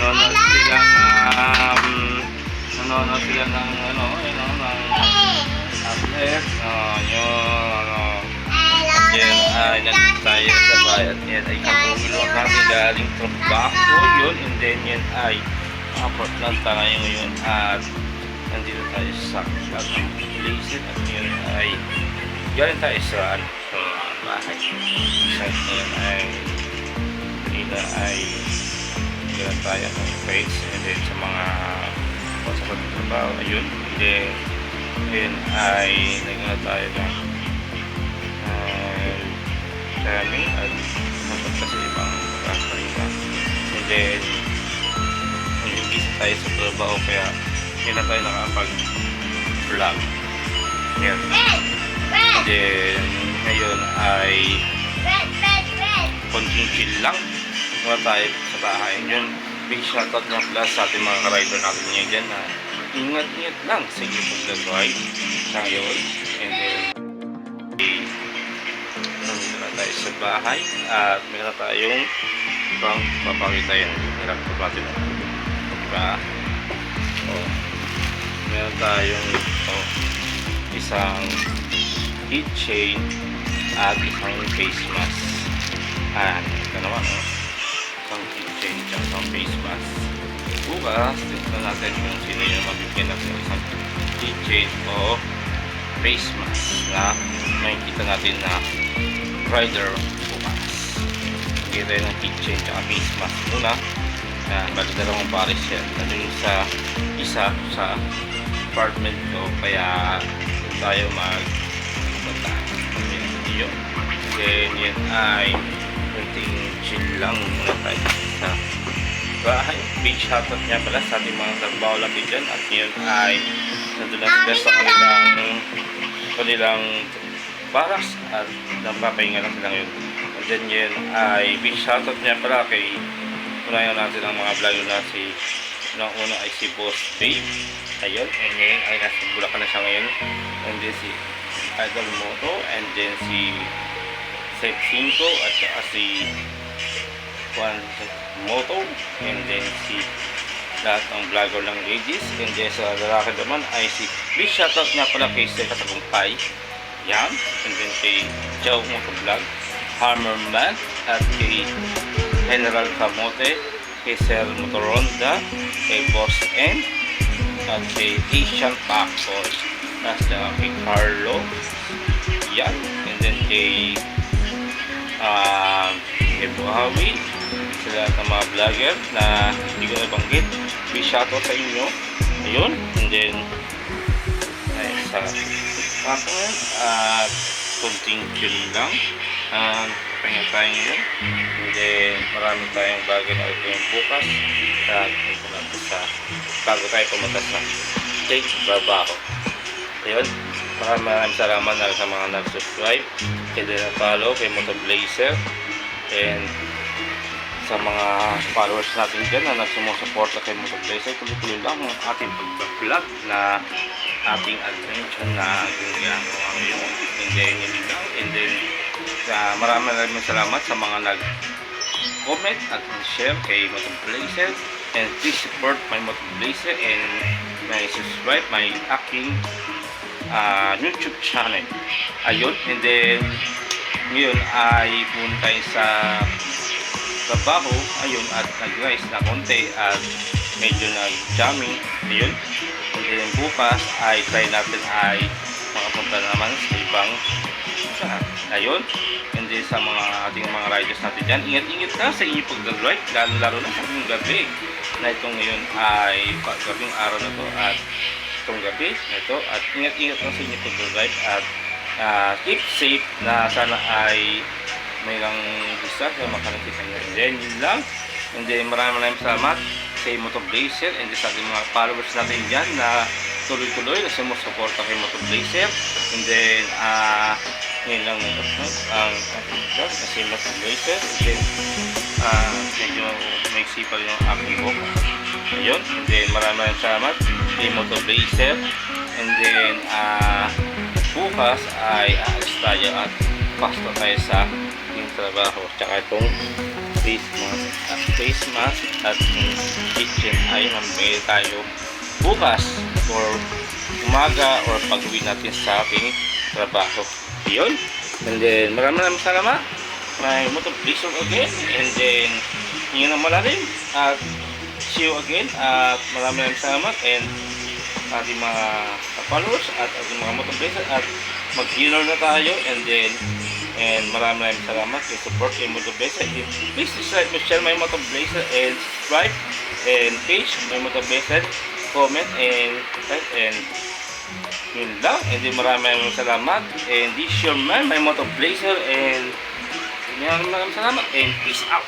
nanonood sila ng nanonood sila ng ng uplet. Yun, yan ay nandito tayo sa bayan. Yan ay katulong natin galing trabaho yun. And then yan ay apat lang tayo ngayon at nandito tayo sa places at yun ay galing tayo sa bahay. Sa yun ay nila ay galing tayo ng face and then sa mga pasakot na trabaho ayun. And then yun ay naging tayo ng dami at napunta sa ibang kakarima. And then hindi tayo sa trabaho kaya hindi na tayo nakapag-vlog. Yan. And then ngayon ay konting chill lang muna tayo sa bahay. Yun, big shoutout nga pala sa ating mga ka-rider natin ngayon dyan na ingat-ingat lang sa inyong pag-drive sa ngayon. And then nandito na tayo sa bahay at meron tayong ibang papakita yan. Hirap pa natin diba? Meron tayong isang keychain at isang face mask. Ito naman isang keychain at isang face mask. Bukas, tignan natin kung sino yung mabigyan natin isang keychain o face mask na makikita natin na rider bukas. Bigyan tayo ng keychain at face mask muna. Bali dalawang pares yan. Nandun sa isa sa apartment ko kaya tayo mag-punta yun. Then yun ay kunting chill lang muna tayo sa bahay. Big shoutout niya pala sa ating mga trabaho natin dyan at yun ay nandun na sila sa kanilang baras at napapahinga lang sila ngayon. And then yun ay big shoutout niya pala kay unayan natin ang mga vlogger na si una ay si Boss Babe. Ayun, and ngayon ay nasa Bulacan na siya ngayon. And then si Idol Moto, and then si Set 5 at saka si Juan Moto, and then si lahat ng vlogger ng ladies. And then sa lalaki naman ay si big shoutout nga pala kay Sir Katagumpay. Yan, and then kay Joe Motovlog, Hammerman, at kay General Kamote, kay Sir Motoronda, kay Boss N, at kay Asian Paxos, nasa kay Carlo, yan, and then kay Buhawi, sa lahat ng mga vlogger na hindi ko nabanggit. Big shoutout sa inyo. Ayun, and then ay sa patungan at kunting chill lang. Pahinga tayo ngayon. And then marami tayong bagay na ito bukas at ito natin sa bago tayo pumunta sa trabaho. Ayun, maraming salamat na sa mga nag-subscribe kay follow kay Motoblazer and sa mga followers natin dyan na nagsumusuporta kay Motoblazer. Tuloy-tuloy lang ang ating pag-vlog na ating adventure na ginagawa ngayon. And then yun lang. And then maraming salamat sa mga nag-comment at share kay Motoblazer, and please support my Motoblazer and may subscribe my aking YouTube channel. Ayun, and then ngayon ay punta tayo sa trabaho. Ayun, at nag-rise na konti at medyo nag-jamming. Ayun, and then bukas ay try natin ay makapunta naman sa ibang saan. Ayun, and then sa mga ating mga riders natin dyan, ingat-ingat na sa inyong pag-drive, lalo na sa inyong gabi na itong ngayon ay gabing araw na to at itong gabi na ito, at ingat-ingat na sa inyong pag-drive at keep safe na sana ay mayroong distract na makalangkit nyo. And then yun lang, and then maraming salamat sa Motoblazer and sa ating mga followers natin dyan na tuloy-tuloy na sumusuporta kay Motoblazer. And then ngayon lang ang kasi Motoblazer, and then medyo may sipal yung aking book. Ayun, and then maraming salamat kay Motoblazer. And then bukas ay aalis tayo at pasto tayo sa ating trabaho. Tsaka itong face mask at kitchen ay mamili tayo bukas or umaga or pag-uwi natin sa ating trabaho. Yun. And then maraming salamat. May motor pleasure again. And then hingi ng malalim at see you again. At maraming salamat and ating mga followers at ating mga motor pleasure at mag-dinner na tayo. And maraming salamat sa support kay Motor Blazer. Please subscribe, share my Motor Blazer and subscribe and page my Motor Blazer, comment and like and yun lang. And then maraming salamat and this is your man, my Motor Blazer and maraming salamat and peace out.